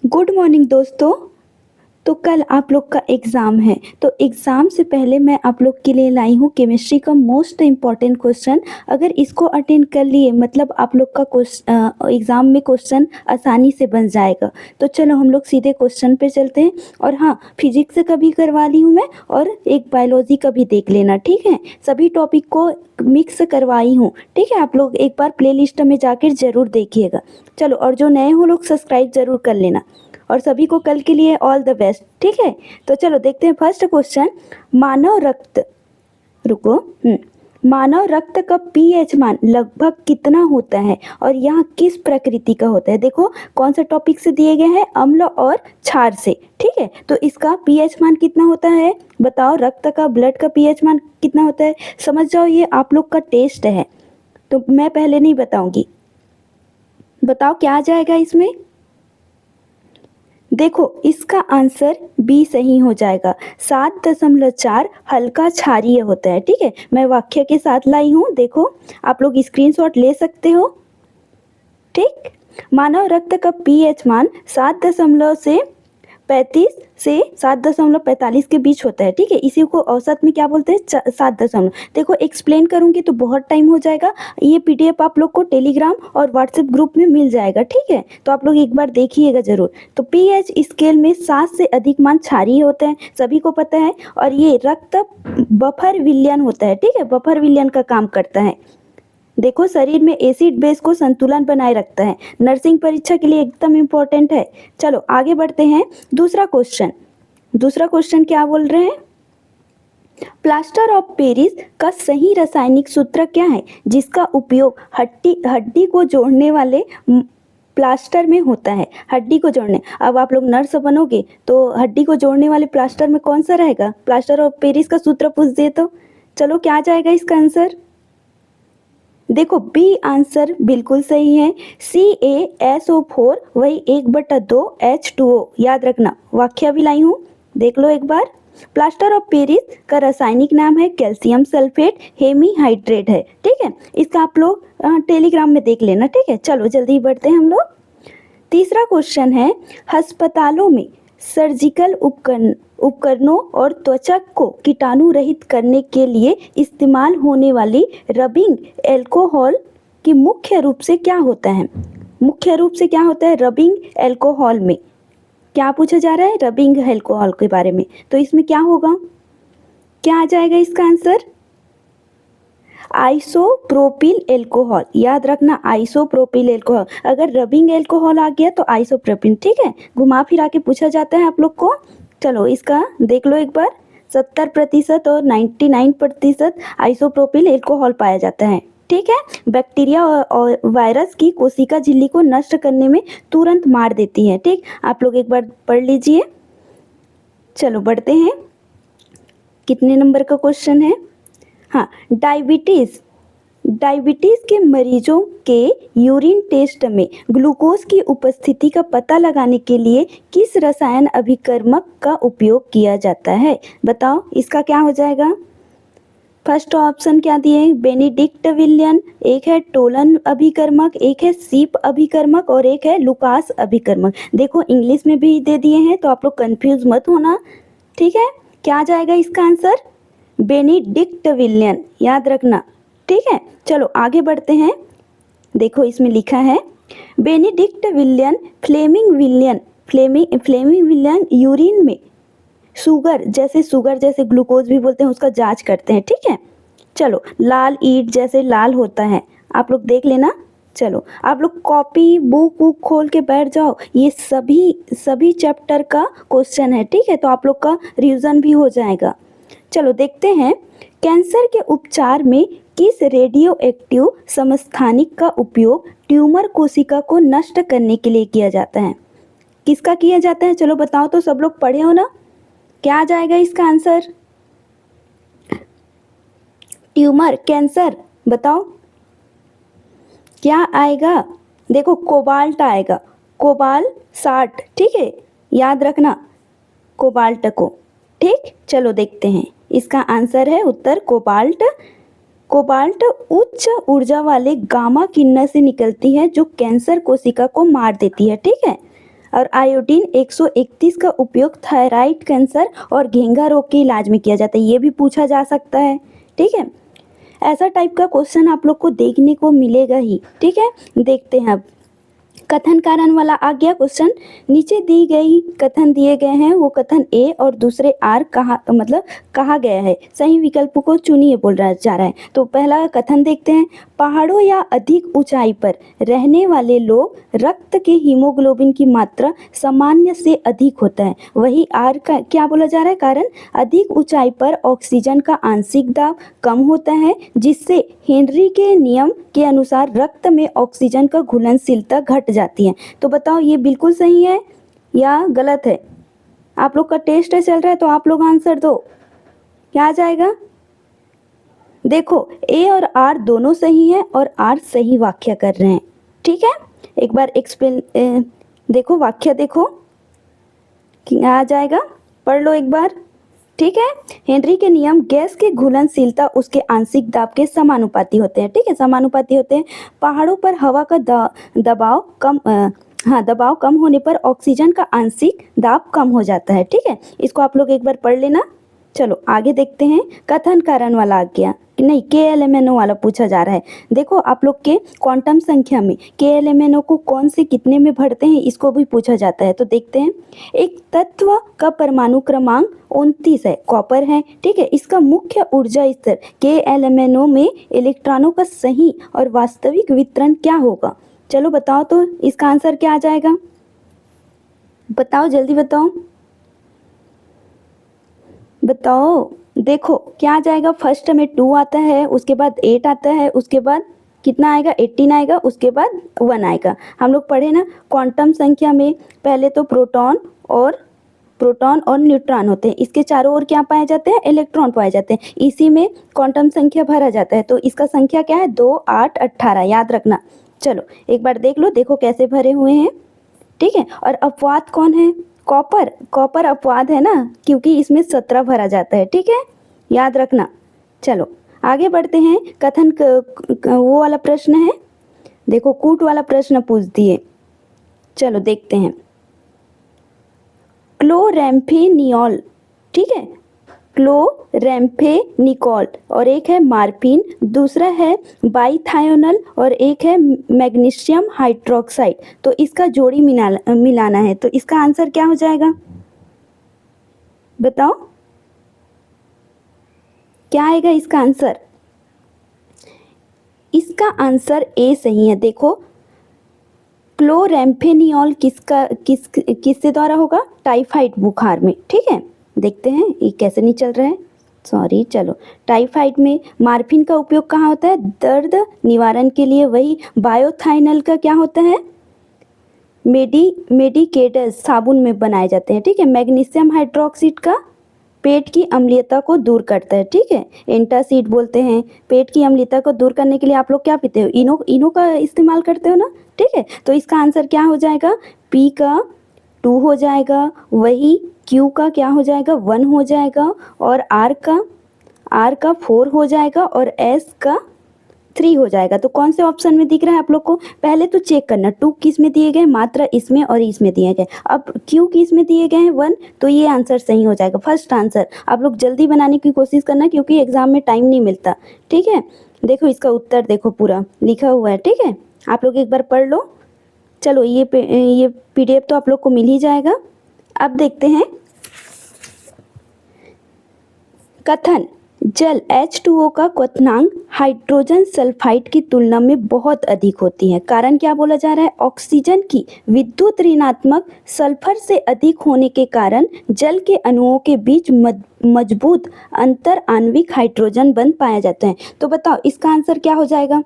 Good morning दोस्तों। तो कल आप लोग का एग्ज़ाम है, तो एग्ज़ाम से पहले मैं आप लोग के लिए लाई हूँ केमिस्ट्री का मोस्ट इम्पॉर्टेंट क्वेश्चन। अगर इसको अटेंड कर लिए मतलब आप लोग का एग्ज़ाम में क्वेश्चन आसानी से बन जाएगा। तो चलो हम लोग सीधे क्वेश्चन पे चलते हैं। और हाँ, फिजिक्स का भी करवा ली हूँ मैं और एक बायोलॉजी का भी देख लेना, ठीक है। सभी टॉपिक को मिक्स करवाई हूँ, ठीक है। आप लोग एक बार प्लेलिस्ट में जाकर ज़रूर देखिएगा। चलो, और जो नए हो लोग सब्सक्राइब ज़रूर कर लेना। और सभी को कल के लिए ऑल द बेस्ट, ठीक है। तो चलो देखते हैं फर्स्ट क्वेश्चन। मानव रक्त रुको मानव रक्त का पीएच मान लगभग कितना होता है और यह किस प्रकृति का होता है। देखो कौन सा टॉपिक से दिए गए हैं, अम्ल और क्षार से, ठीक है। तो इसका पीएच मान कितना होता है बताओ। रक्त का, ब्लड का पीएच मान कितना होता है समझ जाओ, ये आप लोग का टेस्ट है तो मैं पहले नहीं बताऊंगी। बताओ क्या आ जाएगा इसमें। देखो इसका आंसर बी सही हो जाएगा। 7.4 हल्का क्षारीय होता है, ठीक है। मैं वाक्य के साथ लाई हूँ, देखो आप लोग स्क्रीनशॉट ले सकते हो, ठीक। मानव रक्त का पीएच मान 7.35 के बीच होता है, ठीक है। इसी को औसत में क्या बोलते हैं, 7 दशमलव। देखो एक्सप्लेन करूंगी तो बहुत टाइम हो जाएगा। ये पीडीएफ आप लोग को टेलीग्राम और व्हाट्सएप ग्रुप में मिल जाएगा, ठीक है। तो आप लोग एक बार देखिएगा जरूर। तो पीएच स्केल में 7 से अधिक मान क्षारीय होते हैं, सभी को पता है। और ये रक्त बफर विलयन होता है, ठीक है। बफर विलयन का काम करता है। देखो शरीर में एसिड बेस को संतुलन बनाए रखता है। नर्सिंग परीक्षा के लिए एकदम इम्पोर्टेंट है। चलो आगे बढ़ते हैं। दूसरा क्वेश्चन क्या बोल रहे हैं। प्लास्टर ऑफ पेरिस का सही रासायनिक सूत्र क्या है जिसका उपयोग हड्डी हड्डी को जोड़ने वाले प्लास्टर में होता है। हड्डी को जोड़ने, अब आप लोग नर्स बनोगे तो हड्डी को जोड़ने वाले प्लास्टर में कौन सा रहेगा। प्लास्टर ऑफ पेरिस का सूत्र पूछ दे तो चलो क्या आ जाएगा इसका आंसर। देखो बी आंसर बिल्कुल सही है। CaSO4 वही 1/2H2O। याद रखना, वाक्य भी लाई हूँ, देख लो एक बार। प्लास्टर ऑफ पेरिस का रासायनिक नाम है कैल्शियम सल्फेट हेमीहाइड्रेट है, ठीक है। इसका आप लोग टेलीग्राम में देख लेना, ठीक है। चलो जल्दी बढ़ते हैं हम लोग। तीसरा क्वेश्चन है, अस्पतालों में सर्जिकल उपकरणों और त्वचा को कीटाणु रहित करने के लिए इस्तेमाल होने वाली रबिंग एल्कोहल की मुख्य रूप से क्या होता है। मुख्य रूप से क्या होता है रबिंग एल्कोहल में। क्या पूछा जा रहा है रबिंग एल्कोहल के बारे में। तो इसमें क्या होगा, क्या आ जाएगा इसका आंसर। Isopropyl alcohol. याद रखना आइसोप्रोपिल एल्कोहल। अगर रबिंग एल्कोहल आ गया तो आइसोप्रोपिल, ठीक है। घुमा फिरा के पूछा जाता है आप लोग को। चलो इसका देख लो एक बार। 70% और 99% आइसोप्रोपिल एल्कोहल पाया जाता है, ठीक है। बैक्टीरिया और वायरस की कोशिका झिल्ली को नष्ट करने में तुरंत मार देती है, ठीक। आप लोग एक बार पढ़ लीजिए। चलो बढ़ते हैं, कितने नंबर का क्वेश्चन है। हाँ, डायबिटीज के मरीजों के यूरिन टेस्ट में ग्लूकोज की उपस्थिति का पता लगाने के लिए किस रसायन अभिकर्मक का उपयोग किया जाता है। बताओ इसका क्या हो जाएगा। फर्स्ट ऑप्शन क्या दिए, बेनिडिक्ट विलियन, एक है टोलन अभिकर्मक, एक है सीप अभिकर्मक और एक है लुकास अभिकर्मक। देखो इंग्लिश में भी दे दिए हैं तो आप लोग कंफ्यूज मत होना, ठीक है। क्या आ जाएगा इसका आंसर, बेनिडिक्ट विलियन, याद रखना, ठीक है। चलो आगे बढ़ते हैं। देखो इसमें लिखा है बेनिडिक्ट विलियन फ्लेमिंग विलियन यूरिन में शुगर जैसे ग्लूकोज भी बोलते हैं उसका जांच करते हैं, ठीक है। चलो लाल ईंट जैसे लाल होता है, आप लोग देख लेना। चलो आप लोग कॉपी बुक खोल के बैठ जाओ, ये सभी चैप्टर का क्वेश्चन है, ठीक है। तो आप लोग का रिवीजन भी हो जाएगा। चलो देखते हैं, कैंसर के उपचार में किस रेडियो एक्टिव समस्थानिक का उपयोग ट्यूमर कोशिका को नष्ट करने के लिए किया जाता है। किसका किया जाता है चलो बताओ तो, सब लोग पढ़े हो ना। क्या आ जाएगा इसका आंसर, ट्यूमर कैंसर, बताओ क्या आएगा। देखो कोबाल्ट आएगा, कोबाल्ट 60, ठीक है। याद रखना कोबाल्ट को, ठीक। चलो देखते हैं, इसका आंसर है उत्तर कोबाल्ट। कोबाल्ट उच्च ऊर्जा वाले गामा किरणें से निकलती है जो कैंसर कोशिका को मार देती है, ठीक है। और आयोडीन 131 का उपयोग थायराइड कैंसर और घेंघा रोग के इलाज में किया जाता है, ये भी पूछा जा सकता है। ठीक है, ऐसा टाइप का क्वेश्चन आप लोग को देखने को मिलेगा ही। ठीक है, देखते हैं अब कथन कारण वाला आ गया क्वेश्चन। नीचे दी गई कथन दिए गए हैं, वो कथन ए और दूसरे आर कहा गया है, सही विकल्प को चुनिए बोल रहा जा रहा है। तो पहला कथन देखते हैं, पहाड़ों या अधिक ऊंचाई पर रहने वाले लोग रक्त के हीमोग्लोबिन की मात्रा सामान्य से अधिक होता है। वही आर का क्या बोला जा रहा है कारण, अधिक ऊंचाई पर ऑक्सीजन का आंशिक दाब कम होता है, जिससे हेनरी के नियम के अनुसार रक्त में ऑक्सीजन का घुलनशीलता घट जाती है। तो बताओ ये बिल्कुल सही है या गलत है? आप लोग का टेस्ट चल रहा है तो आप लोग आंसर दो, क्या आ जाएगा? देखो ए और आर दोनों सही है और आर सही वाक्य कर रहे हैं। ठीक है, एक बार एक्सप्लेन देखो, वाक्य देखो क्या आ जाएगा, पढ़ लो एक बार। ठीक है, हेनरी के नियम गैस के घुलनशीलता उसके आंशिक दाब के समानुपाती होते हैं। ठीक है, समानुपाती होते हैं। पहाड़ों पर हवा का दबाव कम होने पर ऑक्सीजन का आंशिक दाब कम हो जाता है। ठीक है, इसको आप लोग एक बार पढ़ लेना। चलो आगे देखते हैं, कथन कारण वाला आ गया कि नहीं, KLMNO वाला पूछा जा रहा है। देखो आप लोग के क्वांटम संख्या में KLMNO को कौन से कितने में भरते हैं, इसको भी पूछा जाता है। तो देखते हैं, एक तत्व का परमाणु क्रमांक 29 है, कॉपर है। ठीक है, इसका मुख्य ऊर्जा स्तर KLMNO में इलेक्ट्रॉनों का सही और वास्तविक वितरण क्या होगा? चलो बताओ, तो इसका आंसर क्या आ जाएगा? बताओ जल्दी बताओ, बताओ। देखो क्या आ जाएगा, फर्स्ट में 2 आता है, उसके बाद 8 आता है, उसके बाद कितना आएगा, 18 आएगा, उसके बाद 1 आएगा। हम लोग पढ़े ना क्वांटम संख्या में, पहले तो प्रोटॉन और न्यूट्रॉन होते हैं, इसके चारों ओर क्या पाए जाते हैं, इलेक्ट्रॉन पाए जाते हैं, इसी में क्वांटम संख्या भरा जाता है। तो इसका संख्या क्या है, 2, 8, 18, याद रखना। चलो एक बार देख लो, देखो कैसे भरे हुए हैं। ठीक है, और अपवाद कौन है, कॉपर अपवाद है ना, क्योंकि इसमें 17 भरा जाता है। ठीक है, याद रखना। चलो आगे बढ़ते हैं, कथन वो वाला प्रश्न है, देखो कूट वाला प्रश्न पूछ दिए। चलो देखते हैं, क्लोरैम्फेनिकॉल। ठीक है, क्लोरैम्फेनिकॉल और एक है मार्फिन, दूसरा है बाईथायोनल और एक है मैग्नीशियम हाइड्रोक्साइड। तो इसका जोड़ी मिलाना है, तो इसका आंसर क्या हो जाएगा, बताओ क्या आएगा इसका आंसर? इसका आंसर ए सही है। देखो क्लोरैम्फेनिकॉल किससे द्वारा होगा, टाइफाइड बुखार में। ठीक है, देखते हैं ये कैसे नहीं चल रहा है, सॉरी। चलो टाइफाइड में मार्फिन का उपयोग कहाँ होता है, दर्द निवारण के लिए। वही बायोथाइनल का क्या होता है, मेडिकेटस साबुन में बनाए जाते हैं। ठीक है, मैग्नीशियम हाइड्रोक्साइड का पेट की अम्लीयता को दूर करता है। ठीक है, एंटासिड बोलते हैं। पेट की अम्लीयता को दूर करने के लिए आप लोग क्या पीते हो, इनो का इस्तेमाल करते हो ना। ठीक है, तो इसका आंसर क्या हो जाएगा, पी का 2 हो जाएगा, वही क्यू का क्या हो जाएगा, 1 हो जाएगा, और आर का 4 हो जाएगा, और एस का 3 हो जाएगा। तो कौन से ऑप्शन में दिख रहा है आप लोग को, पहले तो चेक करना 2 किस में दिए गए, मात्रा इसमें और इसमें दिए गए। अब क्यू किस में दिए गए हैं, 1, तो ये आंसर सही हो जाएगा, फर्स्ट आंसर। आप लोग जल्दी बनाने की कोशिश करना, क्योंकि एग्जाम में टाइम नहीं मिलता। ठीक है, देखो इसका उत्तर देखो पूरा लिखा हुआ है। ठीक है, आप लोग एक बार पढ़ लो। चलो ये PDF तो आप लोग को मिल ही जाएगा। अब देखते हैं कथन, जल H2O का क्वथनांक हाइड्रोजन सल्फाइड की तुलना में बहुत अधिक होती है। कारण क्या बोला जा रहा है, ऑक्सीजन की विद्युत ऋणात्मक सल्फर से अधिक होने के कारण जल के अणुओं के बीच मजबूत अंतर आणविक हाइड्रोजन बंध पाया जाता है। तो बताओ इसका आंसर क्या हो जाएगा,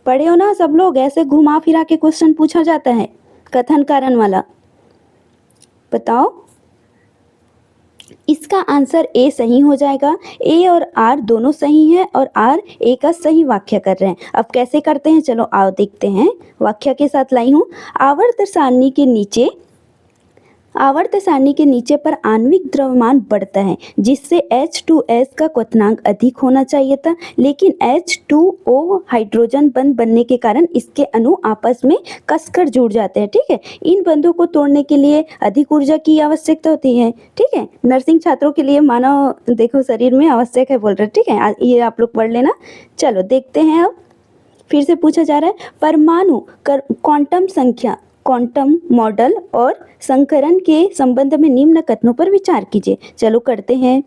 पढ़े हो ना सब लोग, ऐसे घुमा फिरा के क्वेश्चन पूछा जाता है कथन कारण वाला। बताओ इसका आंसर ए सही हो जाएगा। ए और आर दोनों सही हैं और आर ए का सही वाक्य कर रहे हैं। अब कैसे करते हैं, चलो आओ देखते हैं। वाक्य के साथ लाई हूँ, आवर्त सारणी के नीचे आवर्त सारणी के नीचे पर आणविक द्रव्यमान बढ़ता है, जिससे H2S का क्वथनांक अधिक होना चाहिए था, लेकिन H2O हाइड्रोजन बंध बनने के कारण इसके अणु आपस में कसकर जुड़ जाते हैं। ठीक है, इन बंधों को तोड़ने के लिए अधिक ऊर्जा की आवश्यकता होती है। ठीक है, नर्सिंग छात्रों के लिए मानव देखो शरीर में आवश्यक है बोल रहे। ठीक है, ये आप लोग पढ़ लेना। चलो देखते हैं, अब फिर से पूछा जा रहा है परमाणु क्वांटम संख्या, क्वांटम मॉडल और संकरण के संबंध में निम्न कथनों पर विचार कीजिए। चलो करते हैं।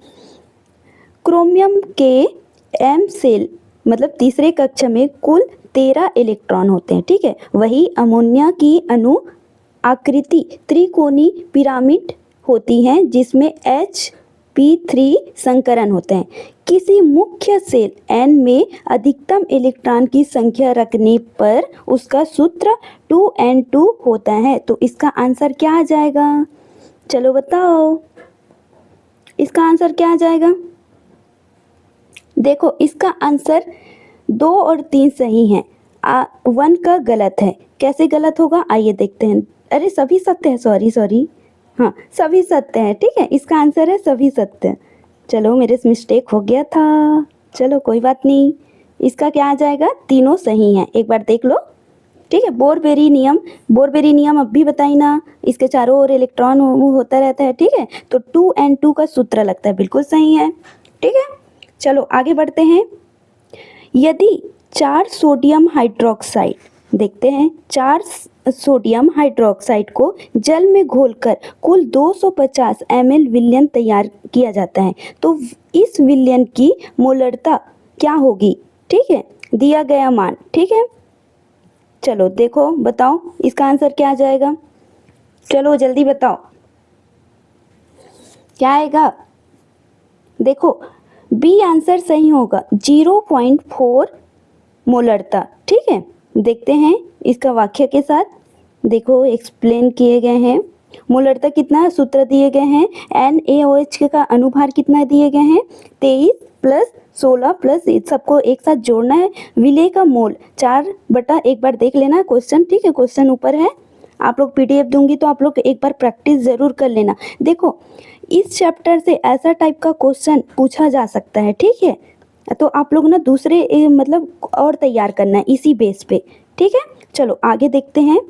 क्रोमियम के एम सेल मतलब तीसरे कक्षा में कुल 13 इलेक्ट्रॉन होते हैं। ठीक है, वही अमोनिया की अणु आकृति त्रिकोणीय पिरामिड होती है, जिसमें P3 संकरण होते हैं। किसी मुख्य सेल N में अधिकतम इलेक्ट्रॉन की संख्या रखने पर उसका सूत्र 2n2 होता है। तो इसका आंसर क्या आ जाएगा? चलो बताओ, इसका आंसर क्या आ जाएगा? देखो, इसका आंसर 2 और 3 सही हैं, 1 का गलत है। कैसे गलत होगा आइए देखते हैं। अरे सभी सत्य है, सॉरी हाँ सभी सत्य है। ठीक है, इसका आंसर है सभी सत्य। चलो मेरे से मिस्टेक हो गया था, चलो कोई बात नहीं। इसका क्या आ जाएगा? तीनों सही हैं, एक बार देख लो। ठीक है, बोरबेरी नियम अब भी बताई ना, इसके चारों ओर इलेक्ट्रॉन होता रहता है। ठीक है, तो 2n2 का सूत्र लगता है, बिल्कुल सही है। ठीक है, चलो आगे बढ़ते हैं। यदि 4 सोडियम हाइड्रोक्साइड, देखते हैं, 4 सोडियम हाइड्रोक्साइड को जल में घोलकर कुल 250 ml विलयन तैयार किया जाता है, तो इस विलयन की मोलरता क्या होगी? ठीक है, दिया गया मान। ठीक है, चलो देखो बताओ इसका आंसर क्या आ जाएगा? चलो जल्दी बताओ क्या आएगा? देखो बी आंसर सही होगा, 0.4 मोलरता। ठीक है, देखते हैं इसका वाक्य के साथ। देखो एक्सप्लेन किए गए हैं। मोलरता कितना सूत्र दिए गए हैं, NaOH का अनुभार कितना दिए गए हैं, 23 प्लस 16 प्लस सबको एक साथ जोड़ना है। विलेय का मोल 4 बटा, एक बार देख लेना क्वेश्चन। ठीक है, क्वेश्चन ऊपर है, आप लोग PDF दूंगी तो आप लोग एक बार प्रैक्टिस जरूर कर लेना। देखो इस चैप्टर से ऐसा टाइप का क्वेश्चन पूछा जा सकता है। ठीक है, तो आप लोग ना दूसरे मतलब और तैयार करना है इसी बेस पे। ठीक है, चलो आगे देखते हैं।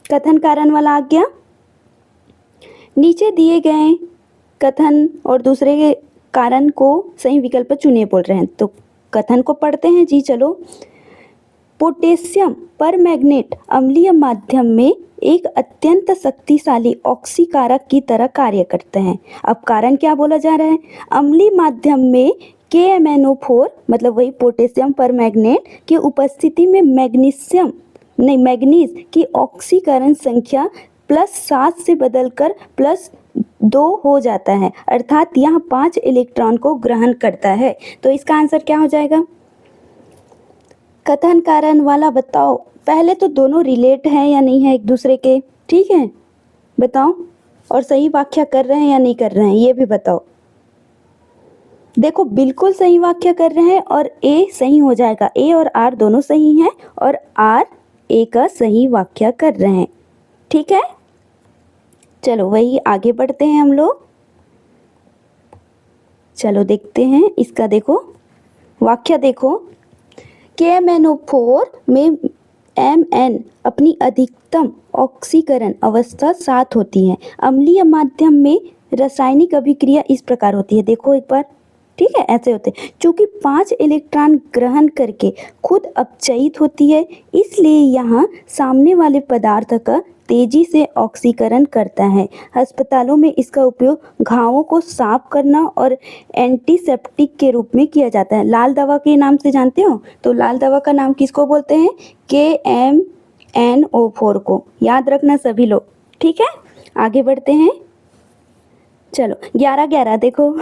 कथन कारण वाला आ गया। नीचे दिए गए कथन और दूसरे के कारण को सही विकल्प चुनिए बोल रहे हैं, तो कथन को पढ़ते हैं जी। चलो, पोटेशियम परमैंगनेट अम्लीय माध्यम में एक अत्यंत शक्तिशाली ऑक्सीकारक की तरह कार्य करते हैं। अब कारण क्या बोला जा रहा है? अम्लीय माध्यम में KMnO4 मतलब वही पोटेशियम परमैंगनेट की उपस्थिति में मैग्नीज की ऑक्सीकरण संख्या +7 से बदलकर +2 हो जाता है, अर्थात यह 5 इलेक्ट्रॉन को ग्रहण करता है। तो इसका आंसर क्या हो जाएगा? कथन कारण वाला बताओ, पहले तो दोनों रिलेट हैं या नहीं है एक दूसरे के? ठीक है, बताओ, और सही व्याख्या कर रहे हैं या नहीं कर रहे हैं ये भी बताओ। देखो बिल्कुल सही व्याख्या कर रहे हैं और A सही हो जाएगा, A और R दोनों सही हैं और R A का सही व्याख्या कर रहे हैं। ठीक है, चलो वही आगे बढ़ते हैं हम लोग। चलो देखते हैं इसका, देखो व्याख्या देखो। KMnO4 में Mn अपनी अधिकतम ऑक्सीकरण अवस्था 7 होती है। अम्लीय माध्यम में रासायनिक अभिक्रिया इस प्रकार होती है, देखो एक बार। ठीक है, ऐसे होते हैं। चूंकि 5 इलेक्ट्रॉन ग्रहण करके खुद अपचयित होती है, इसलिए यहाँ सामने वाले पदार्थ का तेजी से ऑक्सीकरण करता है। अस्पतालों में इसका उपयोग घावों को साफ करना और एंटीसेप्टिक के रूप में किया जाता है। लाल दवा के नाम से जानते हो? तो लाल दवा का नाम किसको बोलते हैं? KMnO4 को, याद रखना सभी लोग। ठीक है, आगे बढ़ते हैं। चलो 11:11 देखो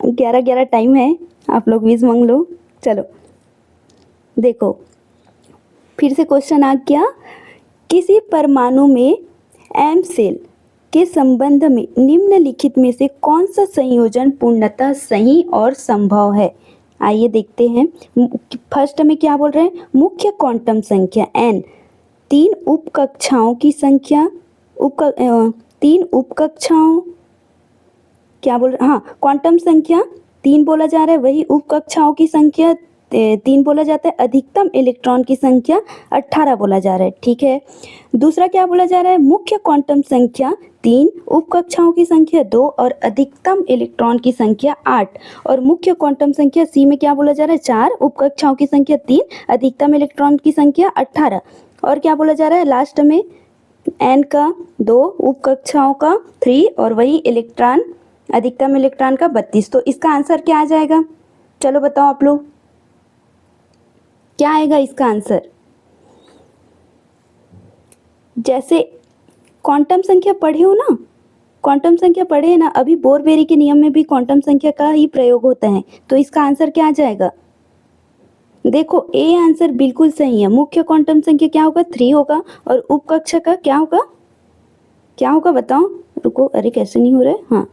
11:11 टाइम है, आप लोग विज मांग लो। चलो देखो फिर से क्वेश्चन आ गया। किसी परमाणु में M सेल के संबंध में निम्नलिखित में से कौन सा संयोजन पूर्णतः सही और संभव है? आइए देखते हैं। फर्स्ट में क्या बोल रहे हैं? मुख्य क्वांटम संख्या N, 3 उप कक्षाओं की संख्या 3 उपकक्षाओं, क्या बोल रहे, हाँ क्वांटम संख्या 3 बोला जा रहा है, वही उपकक्षाओं की संख्या 3 बोला जाता है, अधिकतम इलेक्ट्रॉन की संख्या 18 बोला जा रहा है, ठीक है। दूसरा क्या बोला जा रहा है, मुख्य क्वांटम संख्या 3, उपकक्षाओं की संख्या 2 और अधिकतम इलेक्ट्रॉन की संख्या 8। और मुख्य क्वांटम संख्या सी में क्या बोला जा रहा है, 4, उपकक्षाओं की संख्या 3, अधिकतम इलेक्ट्रॉन की संख्या 18। और क्या बोला जा रहा है लास्ट में, एन का 2, उपकक्षाओं का 3 और वही इलेक्ट्रॉन, अधिकतम इलेक्ट्रॉन का 32। तो इसका आंसर क्या आ जाएगा, चलो बताओ आप लोग, क्या आएगा इसका आंसर। जैसे क्वांटम संख्या पढ़े हो ना, क्वांटम संख्या पढ़े हैं ना, अभी बोर-बेरी के नियम में भी क्वांटम संख्या का ही प्रयोग होता है, तो इसका आंसर क्या आ जाएगा। देखो ए आंसर बिल्कुल सही है, मुख्य क्वांटम संख्या क्या होगा, 3 होगा, और उपकक्षा का क्या होगा, क्या होगा बताओ, रुको, अरे कैसे नहीं हो रहा है, हाँ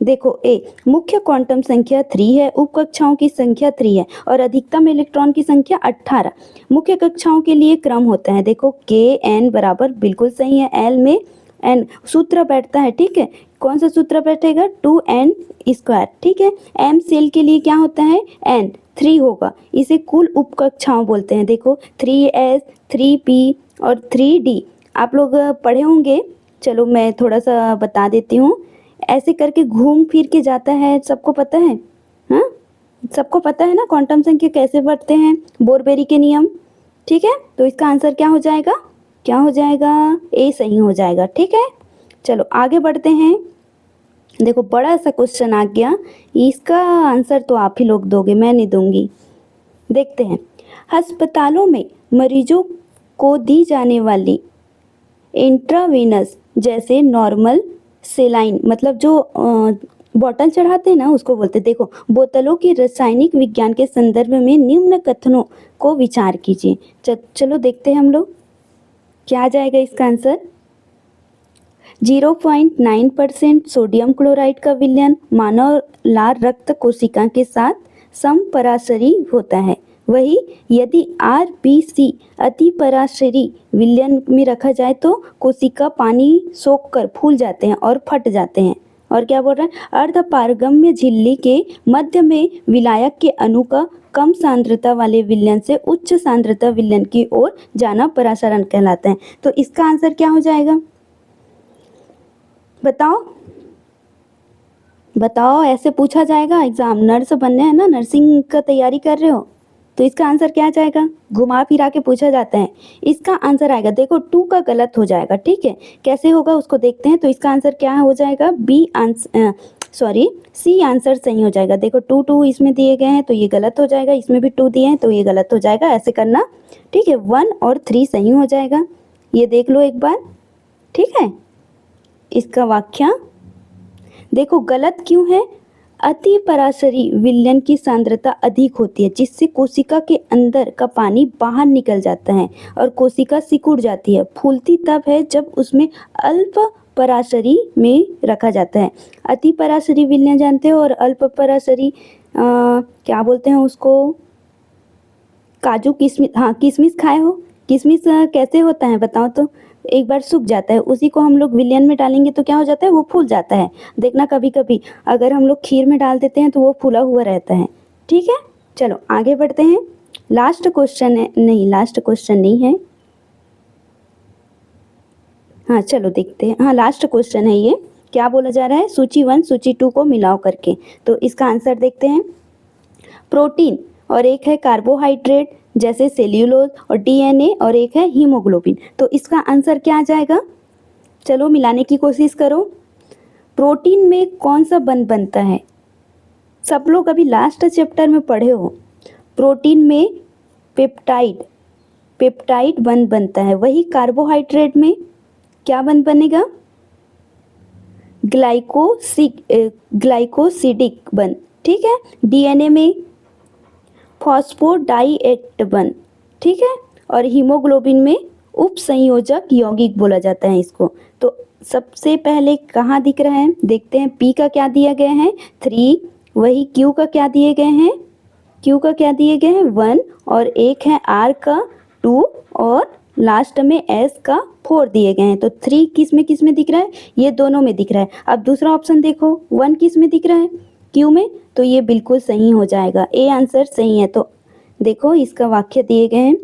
देखो ए, मुख्य क्वांटम संख्या 3 है, उपकक्षाओं की संख्या 3 है और अधिकतम इलेक्ट्रॉन की संख्या 18। मुख्य कक्षाओं के लिए क्रम होता है, देखो के एन बराबर बिल्कुल सही है, एल में एन सूत्र बैठता है, ठीक है, कौन सा सूत्र बैठेगा, 2n स्क्वायर, ठीक है। एम सेल के लिए क्या होता है, एन 3 होगा, इसे कुल उपकक्षाओं बोलते हैं, देखो 3s 3p और 3d आप लोग पढ़े होंगे, चलो मैं थोड़ा सा बता देती हूँ, ऐसे करके घूम फिर के जाता है, सबको पता है, हाँ सबको पता है ना क्वांटम संख्या कैसे बढ़ते हैं, बोर-बेरी के नियम, ठीक है। तो इसका आंसर क्या हो जाएगा, क्या हो जाएगा, ए सही हो जाएगा, ठीक है। चलो आगे बढ़ते हैं, देखो बड़ा सा क्वेश्चन आ गया, इसका आंसर तो आप ही लोग दोगे, मैं नहीं दूंगी। देखते हैं, अस्पतालों में मरीजों को दी जाने वाली इंट्रावेनस जैसे नॉर्मल सेलाइन, मतलब जो बॉटल चढ़ाते हैं ना उसको बोलते हैं। देखो बोतलों के रासायनिक विज्ञान के संदर्भ में निम्न कथनों को विचार कीजिए। चलो देखते हैं हम लोग, क्या आ जाएगा इसका आंसर। 0.9% सोडियम क्लोराइड का विलयन मानव लाल रक्त कोशिका के साथ समपराशरी होता है, वही यदि RBC अतिपराशरी विलयन में रखा जाए तो कोशिका पानी सोखकर फूल जाते हैं और फट जाते हैं। और क्या बोल रहे हैं, अर्धपारगम्य झिल्ली के मध्य में विलायक के अणु का कम सांद्रता वाले विलयन से उच्च सांद्रता विलयन की ओर जाना परासरण कहलाता है। तो इसका आंसर क्या हो जाएगा, बताओ बताओ, ऐसे पूछा जाएगा एग्जाम, नर्स बनने है ना, नर्सिंग का तैयारी कर रहे हो, तो इसका आंसर क्या आ जाएगा, घुमा फिरा के पूछा जाता है। इसका आंसर आएगा, देखो 2 का गलत हो जाएगा, ठीक है, कैसे होगा उसको देखते हैं। तो इसका आंसर क्या हो जाएगा, B answer, sorry C answer सही हो जाएगा। देखो 2 इसमें दिए गए हैं तो ये गलत हो जाएगा, इसमें भी 2 दिए हैं तो ये गलत हो जाएगा, ऐसे करना, ठीक है। 1 और 3 सही हो जाएगा, ये देख लो एक बार, ठीक है। इसका व्याख्या देखो गलत क्यों है, अति पराशरी विलयन की सांद्रता अधिक होती है, जिससे कोशिका के अंदर का पानी बाहर निकल जाता है और कोशिका सिकुड़ जाती है। फूलती तब है जब उसमें अल्प पराशरी में रखा जाता है। अति पराशरी विलयन जानते हो, और अल्प पराशरी क्या बोलते हैं उसको, काजू किशमिश, हाँ किशमिश खाए हो, किशमिश कैसे होता है बताओ तो, एक बार सूख जाता है, उसी को हम लोग विलयन में डालेंगे तो क्या हो जाता है, वो फूल जाता है। देखना कभी कभी अगर हम लोग खीर में डाल देते हैं तो वो फूला हुआ रहता है, ठीक है। चलो आगे बढ़ते हैं, लास्ट क्वेश्चन है, नहीं लास्ट क्वेश्चन नहीं है, हाँ चलो देखते हैं, हाँ लास्ट क्वेश्चन है ये, क्या बोला जा रहा है, सूची 1 सूची 2 को मिलाओ करके। तो इसका आंसर देखते हैं, प्रोटीन और एक है कार्बोहाइड्रेट जैसे सेल्यूलोज और DNA और एक है हीमोग्लोबिन। तो इसका आंसर क्या आ जाएगा, चलो मिलाने की कोशिश करो। प्रोटीन में कौन सा बंध बनता है, सब लोग अभी लास्ट चैप्टर में पढ़े हो, प्रोटीन में पेप्टाइड, पेप्टाइड बंध बनता है, वही कार्बोहाइड्रेट में क्या बंध बनेगा, ग्लाइकोसिडिक बंध, ठीक है। DNA में फॉस्फोडाइएक्ट बंध, ठीक है, और हीमोग्लोबिन में उपसंयोजक यौगिक बोला जाता है इसको। तो सबसे पहले कहाँ दिख रहा है, देखते हैं, P का क्या दिया गया है 3, वही Q का क्या दिए गए हैं, 1 और एक है R का 2 और लास्ट में एस का 4 दिए गए हैं, तो 3 किस में दिख रहा है, ये दोनों में दिख रहा है। अब दूसरा ऑप्शन देखो 1 किस में दिख रहा है, क्यू में, तो ये बिल्कुल सही हो जाएगा, ए आंसर सही है। तो देखो इसका वाक्य दिए गए हैं,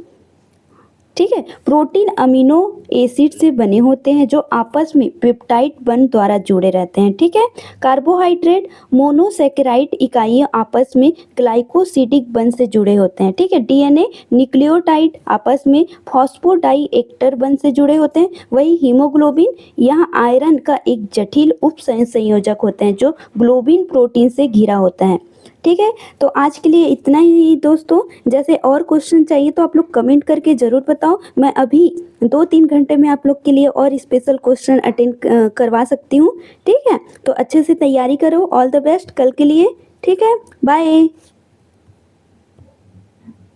ठीक है। प्रोटीन अमीनो एसिड से बने होते हैं जो आपस में पेप्टाइड बंध द्वारा जुड़े रहते हैं, ठीक है। कार्बोहाइड्रेट मोनोसेकेराइड इकाइयाँ आपस में ग्लाइकोसिडिक बंध से जुड़े होते हैं, ठीक है। डीएनए न्यूक्लियोटाइड आपस में फॉस्फोडाइएस्टर बंध से जुड़े होते हैं। वही हीमोग्लोबिन यहाँ आयरन का एक जटिल उप संयोजक होते हैं जो ग्लोबिन प्रोटीन से घिरा होता है, ठीक है। तो आज के लिए इतना ही दोस्तों, जैसे और क्वेश्चन चाहिए तो आप लोग कमेंट करके ज़रूर बताओ, मैं अभी 2-3 घंटे में आप लोग के लिए और स्पेशल क्वेश्चन अटेंड करवा सकती हूँ, ठीक है। तो अच्छे से तैयारी करो, ऑल द बेस्ट कल के लिए, ठीक है, बाय।